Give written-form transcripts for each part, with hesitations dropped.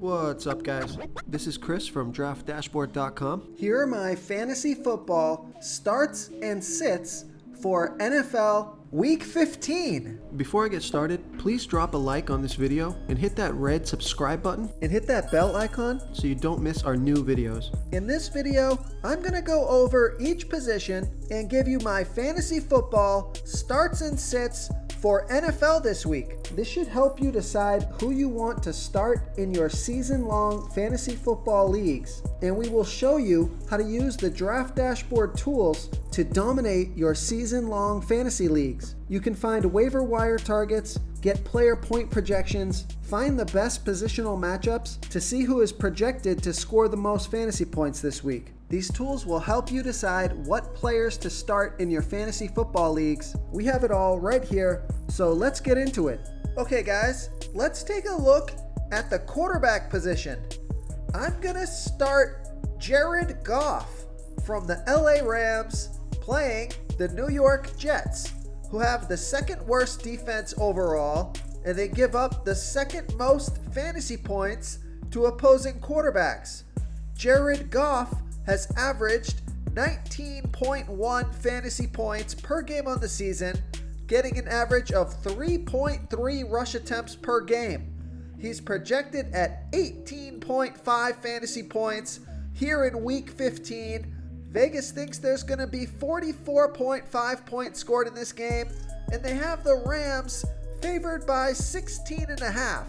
What's up, guys? This is Chris from DraftDashboard.com. Here are my fantasy football starts and sits for NFL Week 15. Before I get started, please drop a like on this video and hit that red subscribe button And hit that bell icon. so you don't miss our new videos. In this video, I'm going to go over each position and give you my fantasy football starts and sits for NFL this week. This should help you decide who you want to start in your season-long fantasy football leagues. And we will show you how to use the Draft Dashboard tools to dominate your season-long fantasy leagues. You can find waiver wire targets, get player point projections, find the best positional matchups to see who is projected to score the most fantasy points this week. These tools will help you decide what players to start in your fantasy football leagues. We have it all right here, so let's get into it. Okay guys, let's take a look at the quarterback position. I'm gonna start Jared Goff from the LA Rams playing the New York Jets, who have the second worst defense overall, and they give up the second most fantasy points to opposing quarterbacks. Jared Goff has averaged 19.1 fantasy points per game on the season, getting an average of 3.3 rush attempts per game. He's projected at 18.5 fantasy points here in Week 15. Vegas thinks there's going to be 44.5 points scored in this game, and they have the Rams favored by 16.5.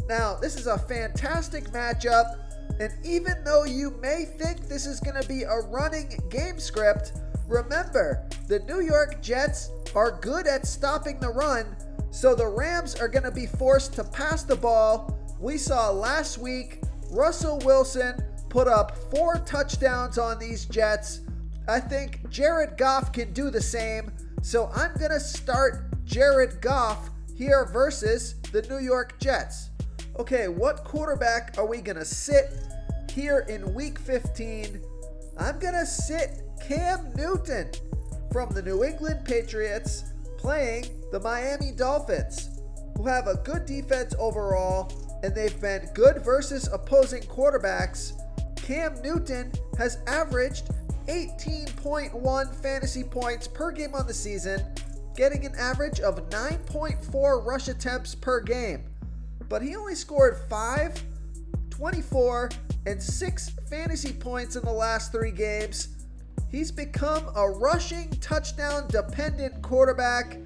Now, this is a fantastic matchup, and even though you may think this is going to be a running game script, remember, the New York Jets are good at stopping the run, so the Rams are going to be forced to pass the ball. We saw last week Russell Wilson put up 4 touchdowns on these Jets. I think Jared Goff can do the same, so I'm going to start Jared Goff here versus the New York Jets. Okay, what quarterback are we going to sit here in Week 15? I'm going to sit Cam Newton from the New England Patriots playing the Miami Dolphins, who have a good defense overall, and they've been good versus opposing quarterbacks. Cam Newton has averaged 18.1 fantasy points per game on the season, getting an average of 9.4 rush attempts per game. But he only scored 5, 24, and 6 fantasy points in the last 3 games. He's become a rushing touchdown dependent quarterback.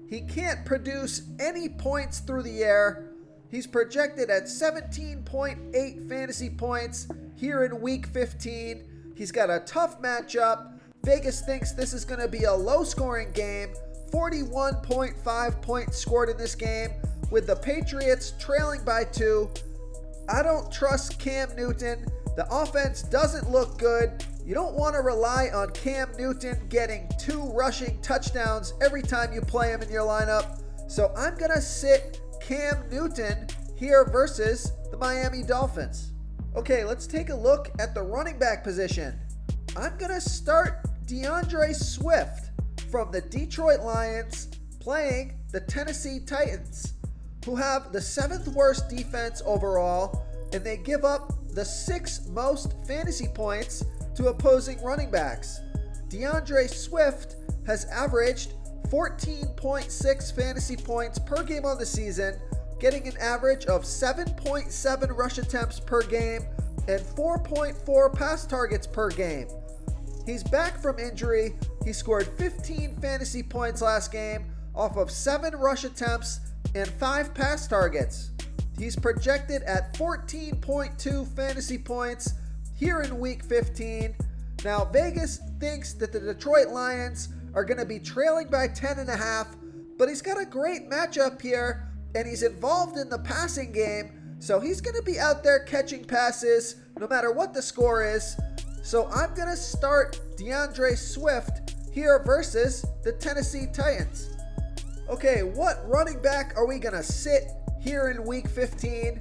He can't produce any points through the air. He's projected at 17.8 fantasy points here in Week 15. He's got a tough matchup. Vegas thinks this is going to be a low-scoring game. 41.5 points scored in this game, with the Patriots trailing by 2. I don't trust Cam Newton. The offense doesn't look good. You don't want to rely on Cam Newton getting 2 rushing touchdowns every time you play him in your lineup. So I'm going to sit Cam Newton here versus the Miami Dolphins. Okay, let's take a look at the running back position. I'm going to start Deandre Swift from the Detroit Lions playing the Tennessee Titans, who have the 7th worst defense overall, and they give up the 6th most fantasy points to opposing running backs. Deandre Swift has averaged 14.6 fantasy points per game on the season, getting an average of 7.7 rush attempts per game and 4.4 pass targets per game. He's back from injury. He scored 15 fantasy points last game off of 7 rush attempts and 5 pass targets. He's projected at 14.2 fantasy points here in Week 15. Now, Vegas thinks that the Detroit Lions are going to be trailing by 10.5, but he's got a great matchup here, and he's involved in the passing game, so he's going to be out there catching passes no matter what the score is. So I'm going to start Deandre Swift here versus the Tennessee Titans. Okay, what running back are we going to sit here in Week 15?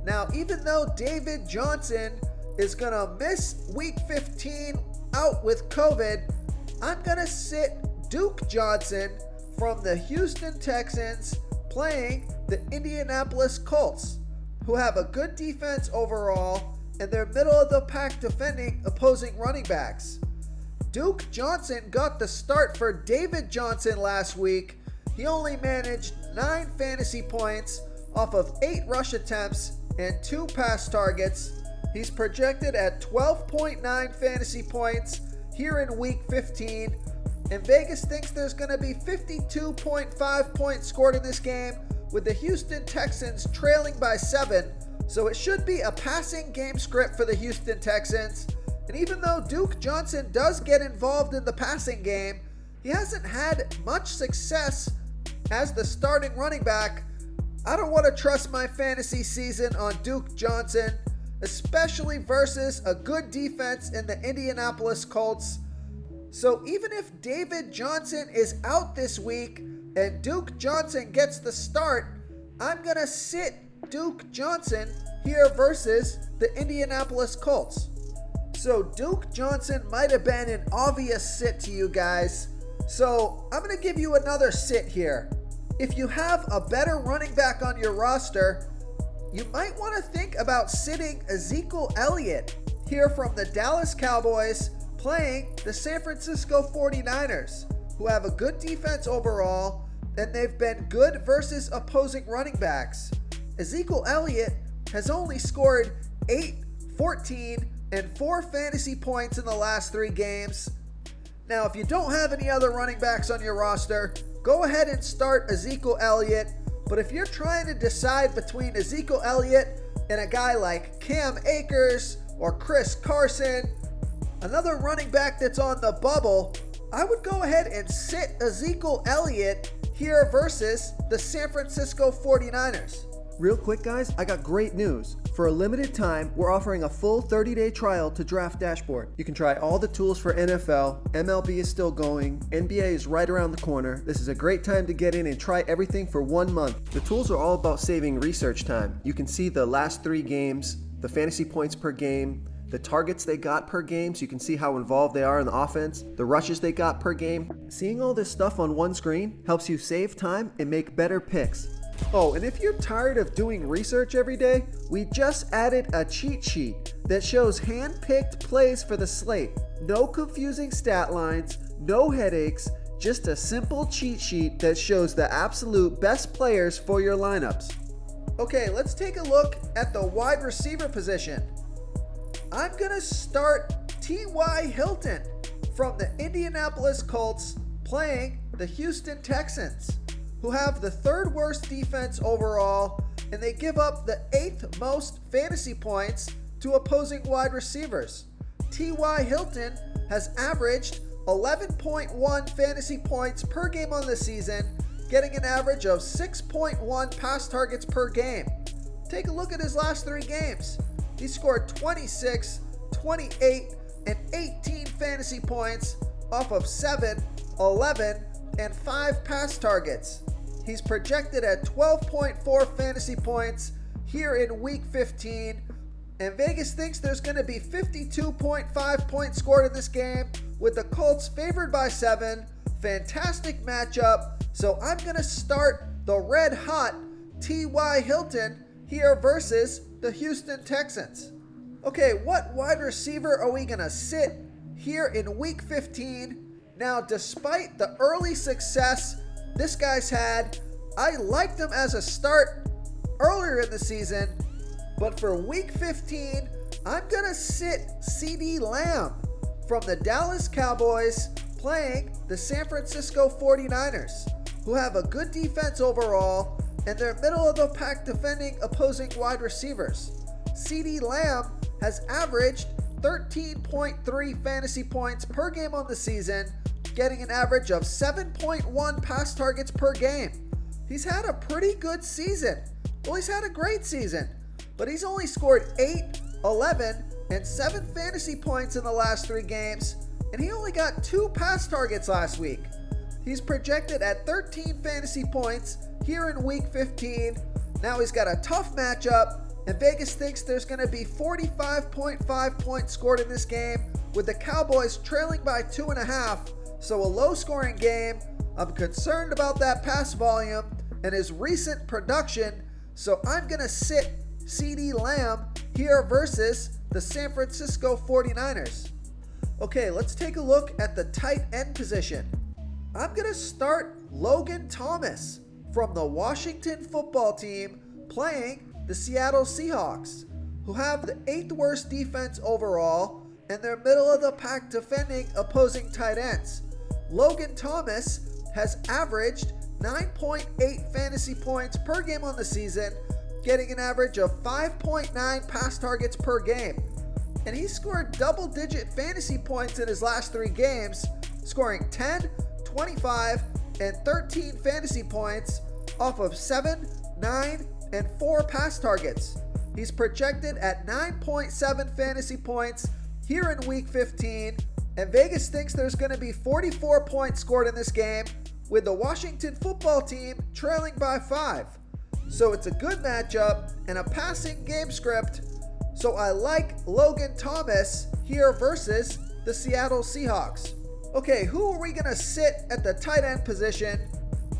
Now, even though David Johnson is going to miss Week 15 out with COVID, I'm going to sit Duke Johnson from the Houston Texans playing the Indianapolis Colts, who have a good defense overall, and they're middle of the pack defending opposing running backs. Duke Johnson got the start for David Johnson last week. He only managed 9 fantasy points off of 8 rush attempts and 2 pass targets. He's projected at 12.9 fantasy points here in week 15. And Vegas thinks there's going to be 52.5 points scored in this game, with the Houston Texans trailing by 7. So it should be a passing game script for the Houston Texans. And even though Duke Johnson does get involved in the passing game, he hasn't had much success as the starting running back. I don't want to trust my fantasy season on Duke Johnson, especially versus a good defense in the Indianapolis Colts. So even if David Johnson is out this week and Duke Johnson gets the start, I'm going to sit Duke Johnson here versus the Indianapolis Colts. So Duke Johnson might have been an obvious sit to you guys. So I'm going to give you another sit here. If you have a better running back on your roster, you might want to think about sitting Ezekiel Elliott here from the Dallas Cowboys, playing the San Francisco 49ers, who have a good defense overall, and they've been good versus opposing running backs. Ezekiel Elliott has only scored 8, 14, and 4 fantasy points in the last 3 games. Now, if you don't have any other running backs on your roster, go ahead and start Ezekiel Elliott. But if you're trying to decide between Ezekiel Elliott and a guy like Cam Akers or Chris Carson, another running back that's on the bubble, I would go ahead and sit Ezekiel Elliott here versus the San Francisco 49ers. Real quick guys, I got great news. For a limited time, we're offering a full 30-day trial to Draft Dashboard. You can try all the tools for NFL, MLB is still going, NBA is right around the corner. This is a great time to get in and try everything for 1 month. The tools are all about saving research time. You can see the last 3 games, the fantasy points per game, the targets they got per game, so you can see how involved they are in the offense, the rushes they got per game. Seeing all this stuff on one screen helps you save time and make better picks. Oh, and if you're tired of doing research every day, we just added a cheat sheet that shows hand-picked plays for the slate. No confusing stat lines, no headaches, just a simple cheat sheet that shows the absolute best players for your lineups. Okay, let's take a look at the wide receiver position. I'm going to start T.Y. Hilton from the Indianapolis Colts playing the Houston Texans, who have the 3rd worst defense overall, and they give up the 8th most fantasy points to opposing wide receivers. T.Y. Hilton has averaged 11.1 fantasy points per game on the season, getting an average of 6.1 pass targets per game. Take a look at his last 3 games. He scored 26, 28, and 18 fantasy points off of 7, 11, and 5 pass targets. He's projected at 12.4 fantasy points here in week 15, and Vegas thinks there's going to be 52.5 points scored in this game, with the Colts favored by 7. Fantastic matchup, so I'm going to start the red hot T.Y. Hilton here versus the Houston Texans. Okay, what wide receiver are we going to sit here in week 15? Now, despite the early success this guy's had, I liked him as a start earlier in the season, but for week 15, I'm going to sit CeeDee Lamb from the Dallas Cowboys playing the San Francisco 49ers, who have a good defense overall, and they're middle of the pack defending opposing wide receivers. CeeDee Lamb has averaged 13.3 fantasy points per game on the season, getting an average of 7.1 pass targets per game. He's had a pretty good season. Well, he's had a great season, but he's only scored 8, 11, and 7 fantasy points in the last 3 games, and he only got 2 pass targets last week. He's projected at 13 fantasy points here in week 15. Now he's got a tough matchup, and Vegas thinks there's going to be 45.5 points scored in this game, with the Cowboys trailing by 2.5. So a low-scoring game. I'm concerned about that pass volume and his recent production, so I'm going to sit CeeDee Lamb here versus the San Francisco 49ers. Okay, let's take a look at the tight end position. I'm going to start Logan Thomas from the Washington football team playing the Seattle Seahawks, who have the 8th worst defense overall and they're middle of the pack defending opposing tight ends. Logan Thomas has averaged 9.8 fantasy points per game on the season, getting an average of 5.9 pass targets per game. And he scored double-digit fantasy points in his last 3 games, scoring 10, 25, and 13 fantasy points off of 7, 9, and 4 pass targets. He's projected at 9.7 fantasy points here in Week 15, and Vegas thinks there's going to be 44 points scored in this game, with the Washington football team trailing by 5. So it's a good matchup and a passing game script, so I like Logan Thomas here versus the Seattle Seahawks. Okay, who are we going to sit at the tight end position?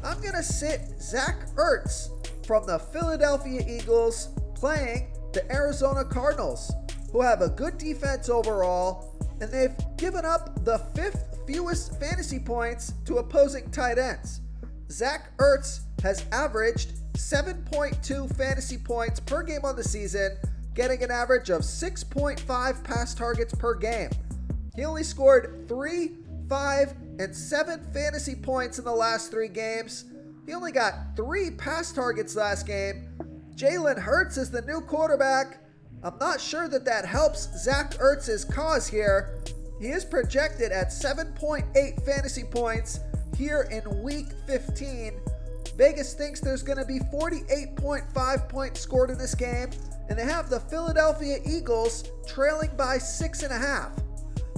I'm going to sit Zach Ertz from the Philadelphia Eagles playing the Arizona Cardinals, who have a good defense overall, and they've given up the 5th fewest fantasy points to opposing tight ends. Zach Ertz has averaged 7.2 fantasy points per game on the season, getting an average of 6.5 pass targets per game. He only scored 3, 5, and 7 fantasy points in the last 3 games. He only got 3 pass targets last game. Jalen Hurts is the new quarterback. I'm not sure that helps Zach Ertz's cause here. He is projected at 7.8 fantasy points here in Week 15. Vegas thinks there's going to be 48.5 points scored in this game, and they have the Philadelphia Eagles trailing by 6.5.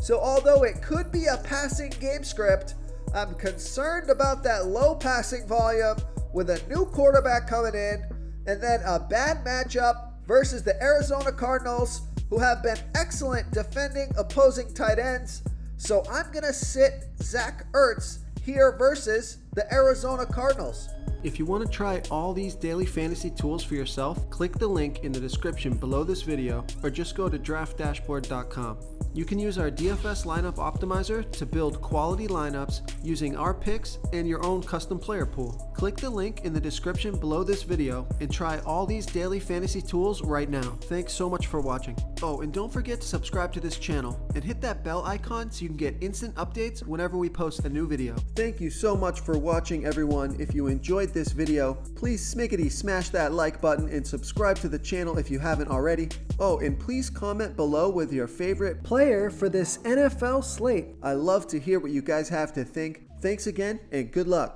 So although it could be a passing game script, I'm concerned about that low passing volume with a new quarterback coming in, and then a bad matchup versus the Arizona Cardinals, who have been excellent defending opposing tight ends. So I'm going to sit Zach Ertz here versus the Arizona Cardinals. If you want to try all these daily fantasy tools for yourself, click the link in the description below this video or just go to draftdashboard.com. You can use our DFS lineup optimizer to build quality lineups using our picks and your own custom player pool. Click the link in the description below this video and try all these daily fantasy tools right now. Thanks so much for watching. Oh, and don't forget to subscribe to this channel and hit that bell icon so you can get instant updates whenever we post a new video. Thank you so much for watching, everyone. If you enjoyed this video, please smickety smash that like button and subscribe to the channel if you haven't already. Oh, and please comment below with your favorite player for this NFL slate. I love to hear what you guys have to think. Thanks again and good luck.